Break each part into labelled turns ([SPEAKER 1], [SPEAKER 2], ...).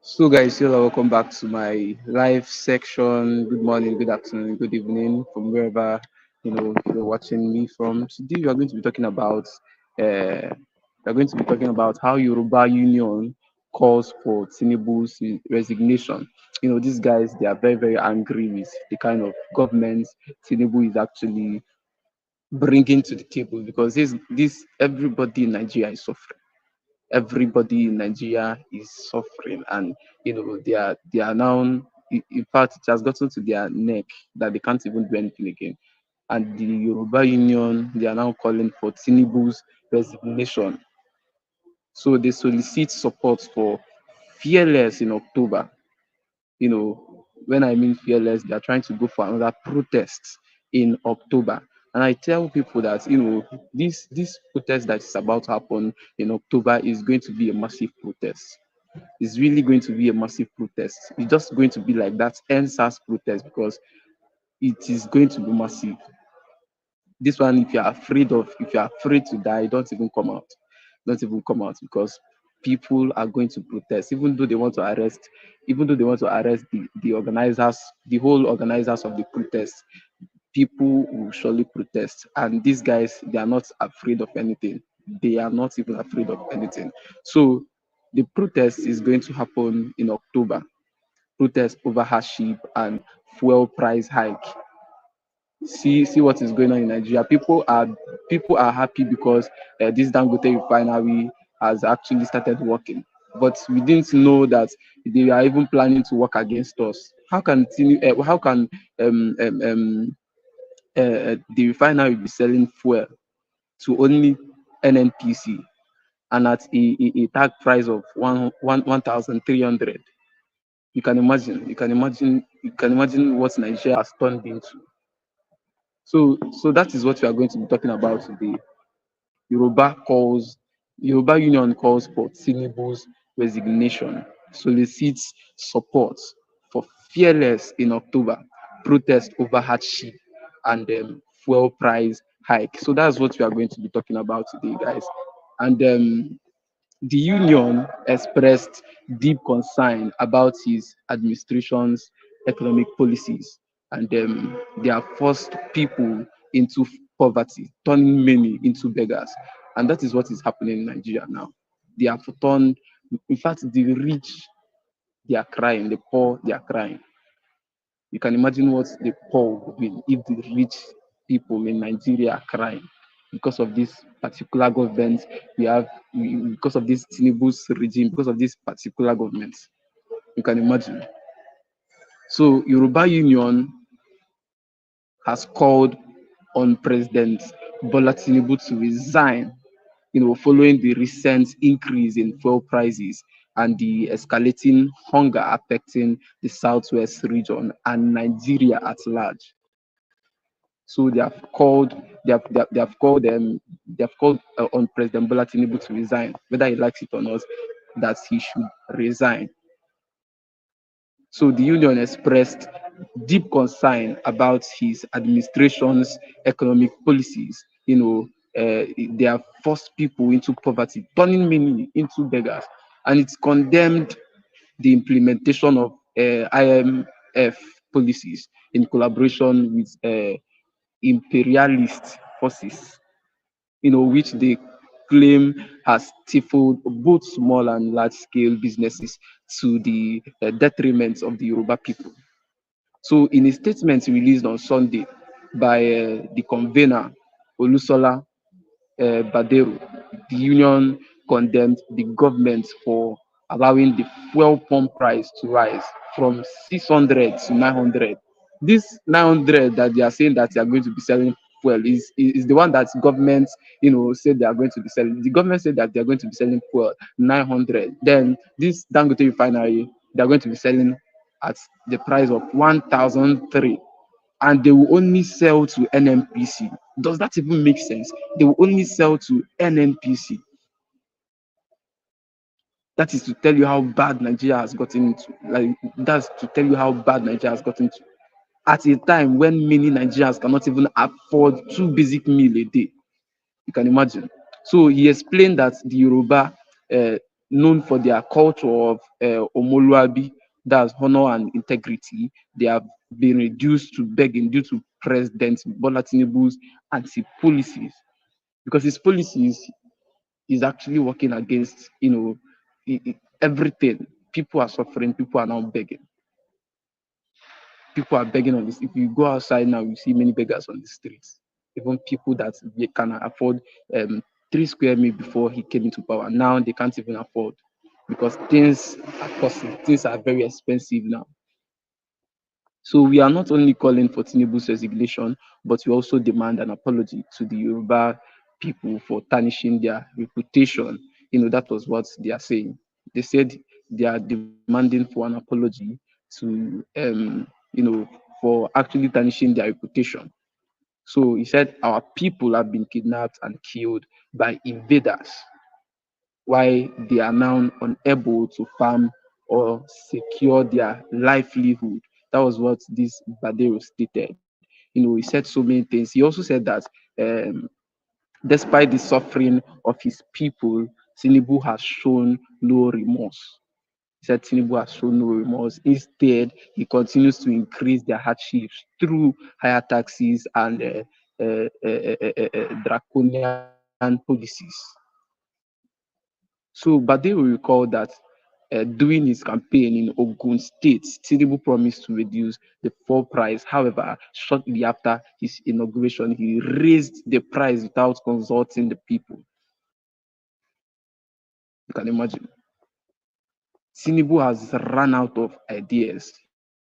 [SPEAKER 1] So, guys, you're welcome back to my live section. Good morning, good afternoon, good evening, from wherever you're watching me from. Today, we are going to be talking about how Yoruba Union calls for Tinubu's resignation. These guys, they are very, very angry with the kind of government Tinubu is actually bringing to the table, because this everybody in Nigeria is suffering. Everybody in Nigeria is suffering, and they are now. In fact, it has gotten to their neck that they can't even do anything again. And the Yoruba Union, they are now calling for Tinubu's resignation. So they solicit support for Fearless in October. When I mean Fearless, they are trying to go for another protest in October. And I tell people that this protest that is about to happen in October is going to be a massive protest. It's really going to be a massive protest. It's just going to be like that NSAS protest, because it is going to be massive. This one, if you're afraid to die, don't even come out. Don't even come out, because people are going to protest, even though they want to arrest the organizers, the whole organizers of the protest. People will surely protest. And these guys, they are not afraid of anything. They are not even afraid of anything. So the protest is going to happen in October. Protest over hardship and fuel price hike. See what is going on in Nigeria. People are happy because this Dangote refinery has actually started working, but we didn't know that they are even planning to work against us. How can the refinery be selling fuel to only NNPC, and at a tag price of 1,300? You can imagine what Nigeria has turned into. So that is what we are going to be talking about today. Yoruba calls Yoruba Union calls for Tinubu's resignation, solicits support for Fearless in October, protest over hardship and fuel price hike. So that's what we are going to be talking about today, guys. And the union expressed deep concern about his administration's economic policies, and they have forced people into poverty, turning many into beggars. And that is what is happening in Nigeria now. They have turned, in fact, the rich, they are crying, the poor, they are crying. You can imagine what the poor would be if the rich people in Nigeria are crying because of this particular government we have, because of this Tinubu's regime, because of this particular government. You can imagine. So Yoruba Union has called on President Bola Tinubu to resign, following the recent increase in fuel prices and the escalating hunger affecting the southwest region and Nigeria at large. So they have called on President Bola Tinubu to resign, whether he likes it or not, that he should resign. So the union expressed deep concern about his administration's economic policies. They have forced people into poverty, turning many into beggars, and it's condemned the implementation of IMF policies in collaboration with imperialist forces, which they claim has stifled both small and large scale businesses to the detriment of the Yoruba people. So, in a statement released on Sunday by the convener, Olusola Badero, the union condemned the government for allowing the fuel pump price to rise from 600 to 900. This 900 that they are saying that they are going to be selling fuel is the one that government, said they are going to be selling. The government said that they are going to be selling fuel 900. Then this Dangote refinery, they are going to be selling at the price of 1,003, and they will only sell to NNPC. Does that even make sense? They will only sell to NNPC. That is to tell you how bad Nigeria has gotten into. Like, that's to tell you how bad Nigeria has gotten to. At a time when many Nigerians cannot even afford two basic meal a day. You can imagine. So he explained that the Yoruba uh, known for their culture of omoluabi, that's honor and integrity. They have been reduced to begging due to President Bola Tinubu's anti-policies, because his policies is actually working against, everything. People are suffering. People are now begging. People are begging on this. If you go outside now, you see many beggars on the streets. Even people that they can afford 3 square meal before he came into power, now they can't even afford, because things are costly. Things are very expensive now. So we are not only calling for Tinubu's resignation, but we also demand an apology to the Yoruba people for tarnishing their reputation. That was what they are saying. They said they are demanding for an apology to, for actually tarnishing their reputation. So he said our people have been kidnapped and killed by invaders, why they are now unable to farm or secure their livelihood. That was what this Badero stated. He said so many things. He also said that um, despite the suffering of his people, Tinubu has shown no remorse. He said Tinubu has shown no remorse. Instead, he continues to increase their hardships through higher taxes and draconian policies. So Bade will recall that during his campaign in Ogun State, Tinubu promised to reduce the fuel price. However, shortly after his inauguration, he raised the price without consulting the people. You can imagine. Tinubu has run out of ideas.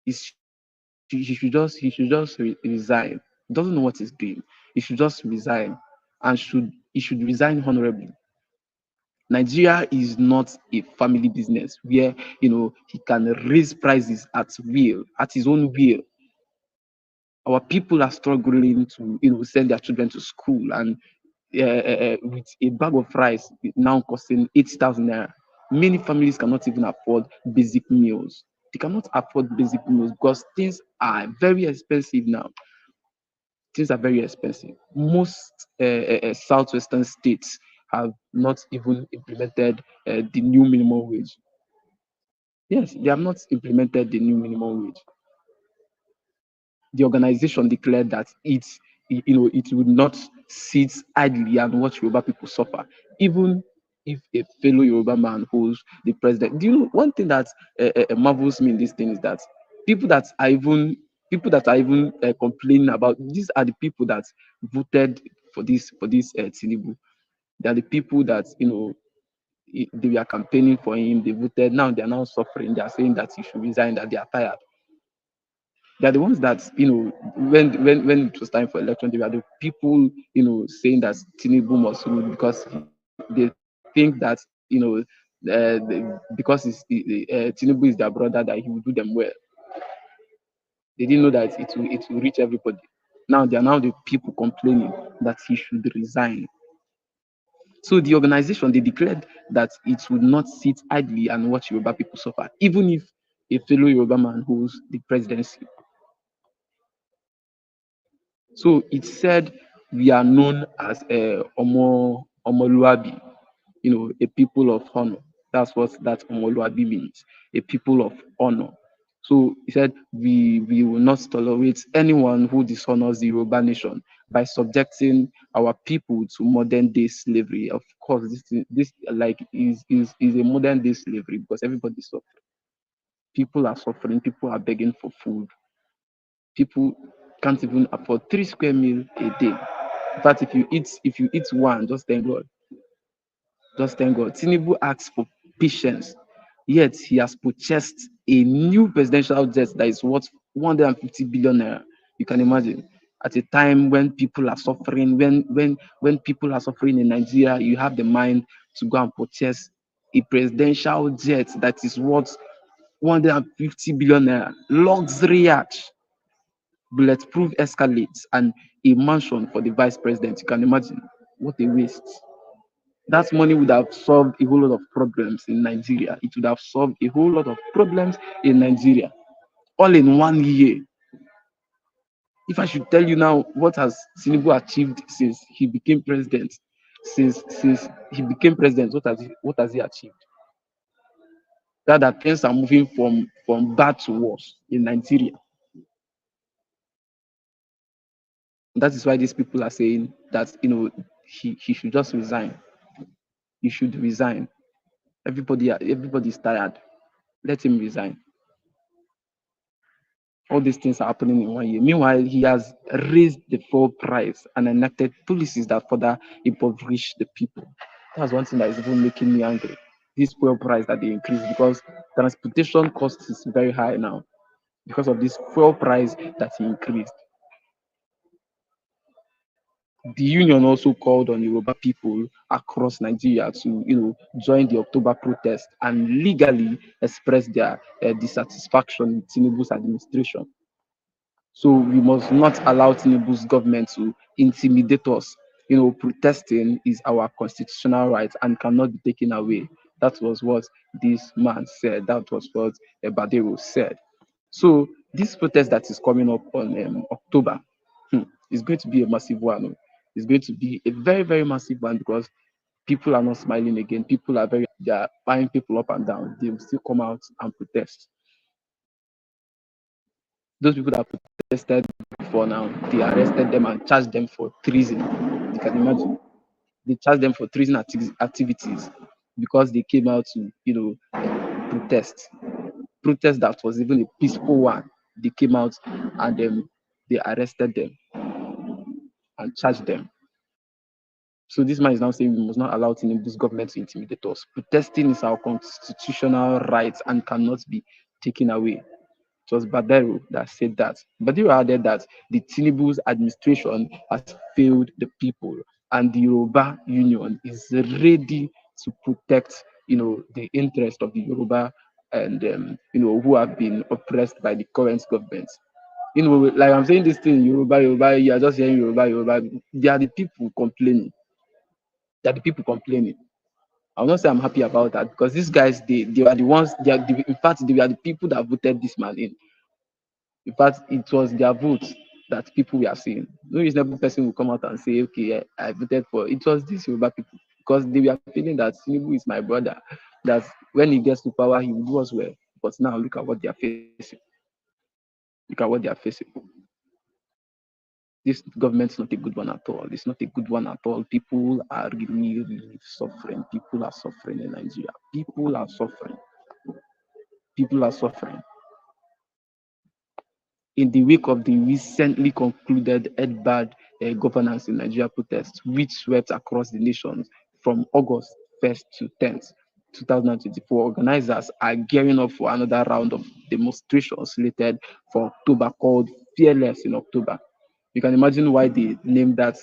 [SPEAKER 1] He should just resign. He doesn't know what he's doing. He should just resign, and he should resign honorably. Nigeria is not a family business where he can raise prices at will, at his own will. Our people are struggling to send their children to school, and with a bag of rice now costing 80,000 naira. Many families cannot even afford basic meals. They cannot afford basic meals because things are very expensive now. Things are very expensive. Most southwestern states have not even implemented the new minimum wage. Yes, they have not implemented the new minimum wage. The organization declared that it would not sit idly and watch Yoruba people suffer, even if a fellow Yoruba man holds the president. Do you know one thing that marvels me in this thing is that people that are even complaining about, these are the people that voted for this Tinubu. They are the people that they were campaigning for him. They voted. Now they are now suffering. They are saying that he should resign. That they are tired. They're the ones that when it was time for election, they were the people saying that Tinubu must rule because they think that because Tinubu is their brother, that he will do them well. They didn't know that it will reach everybody. Now they are now the people complaining that he should resign. So the organization, they declared that it would not sit idly and watch Yoruba people suffer, even if a fellow Yoruba man holds the presidency. So it said we are known as Omoluabi, a people of honor. That's what that Omoluabi means, a people of honor. So he said we will not tolerate anyone who dishonors the Yoruba nation by subjecting our people to modern day slavery. Of course, this like is a modern day slavery because everybody suffering. People are suffering. People are begging for food. People can't even afford 3 square meal a day. In fact, if you eat one, just thank God. Just thank God. Tinubu asks for patience, yet he has purchased a new presidential jet that is worth 150 billion naira. You can imagine. At a time when people are suffering, when people are suffering in Nigeria, you have the mind to go and purchase a presidential jet that is worth 150 billion naira. Luxury yacht, bulletproof escalates, and a mansion for the vice president. You can imagine what a waste. That money would have solved a whole lot of problems in Nigeria. It would have solved a whole lot of problems in Nigeria all in 1 year. If I should tell you now what has Tinubu achieved since he became president, since he became president, what has he achieved? That things are moving from bad to worse in Nigeria. That is why these people are saying that he should just resign. He should resign. Everybody is tired. Let him resign. All these things are happening in 1 year. Meanwhile, he has raised the fuel price and enacted policies that further impoverish the people. That's one thing that is even making me angry. This fuel price that they increase, because transportation cost is very high now because of this fuel price that he increased. The union also called on Yoruba people across Nigeria to, join the October protest and legally express their dissatisfaction with Tinubu's administration. So we must not allow Tinubu's government to intimidate us. Protesting is our constitutional right and cannot be taken away. That was what this man said. That was what Badero said. So this protest that is coming up on October is going to be a massive one. It's going to be a very, very massive one because people are not smiling again. They are buying people up and down. They will still come out and protest. Those people that protested before now, they arrested them and charged them for treason. You can imagine. They charged them for treason activities because they came out to, protest. Protest that was even a peaceful one. They came out and they arrested them and charged them. So this man is now saying we must not allow Tinubu's government to intimidate us. Protesting is our constitutional right and cannot be taken away. It was Badero that said that. Badero added that the Tinubu's administration has failed the people, and the Yoruba Union is ready to protect, the interest of the Yoruba and who have been oppressed by the current government. Like I'm saying this thing, Yoruba, Yoruba, you are just hearing Yoruba, Yoruba. They are the people complaining. They are the people complaining. I'll not say I'm happy about that because these guys, they are the ones. In fact, they were the people that voted this man in. In fact, it was their votes that people were seeing. No reasonable person will come out and say, okay, I voted for. It was these Yoruba people because they were feeling that Tinubu is my brother, that when he gets to power, he will do us well. But now look at what they are facing. Look at what they are facing. This government is not a good one at all. It's not a good one at all. People are really, really suffering. People are suffering in Nigeria. People are suffering. People are suffering. In the wake of the recently concluded EDBAD governance in Nigeria protests, which swept across the nation from August 1st to 10th, 2024, organizers are gearing up for another round of demonstrations slated for October called Fearless in October. You can imagine why they named that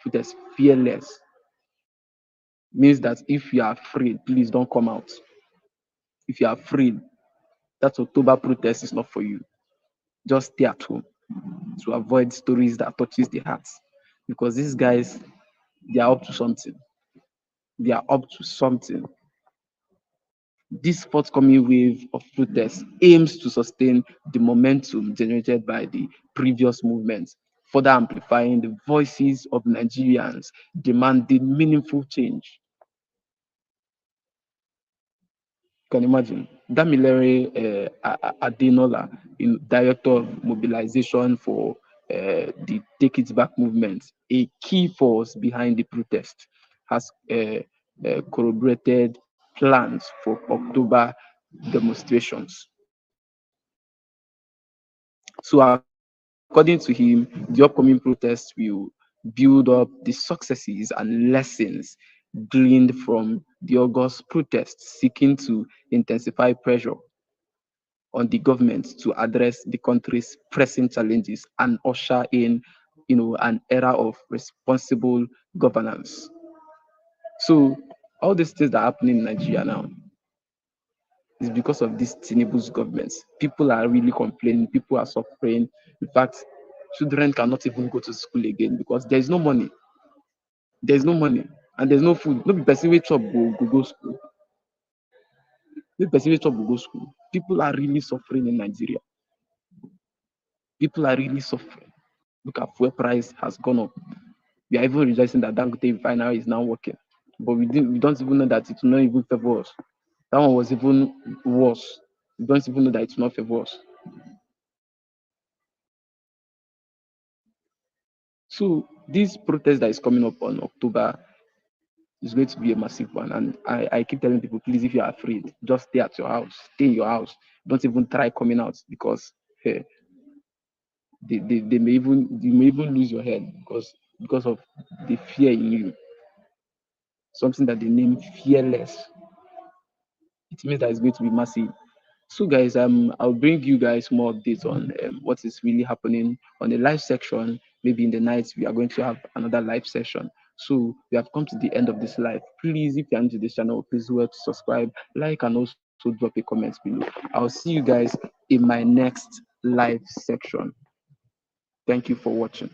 [SPEAKER 1] protest Fearless. Means that if you are afraid, please don't come out. If you are afraid, that October protest is not for you. Just stay at home to avoid stories that touches the heart, because these guys, they are up to something. They are up to something. This forthcoming wave of protests aims to sustain the momentum generated by the previous movements, further amplifying the voices of Nigerians demanding meaningful change. You can imagine. Damilare Adenola, Director of Mobilization for the Take It Back movement, a key force behind the protest, has corroborated plans for October demonstrations. So, according to him, the upcoming protests will build up the successes and lessons gleaned from the August protests, seeking to intensify pressure on the government to address the country's pressing challenges and usher in, an era of responsible governance. So all these things that are happening in Nigeria now is because of this Tinubu's government. People are really complaining. People are suffering. In fact, children cannot even go to school again because there is no money. There's no money and there's no food. No be person wey chop go school. No person wey chop go school. People are really suffering in Nigeria. People are really suffering. Look at fuel price has gone up. We are even rejoicing that Dangote refinery is now working, but we don't even know that it will not even favor us. That one was even worse. We don't even know that it will not favor us. So this protest that is coming up on October is going to be a massive one. And I keep telling people, please, if you are afraid, just stay at your house, stay in your house. Don't even try coming out because eh, they may even you may even lose your head because of the fear in you. Something that they name fearless. It means that it's going to be massive. So, guys, I'll bring you guys more updates on what is really happening on the live section. Maybe in the night we are going to have another live session. So we have come to the end of this live. Please, if you're new to this channel, please do well to subscribe, like, and also drop a comment below. I'll see you guys in my next live section. Thank you for watching.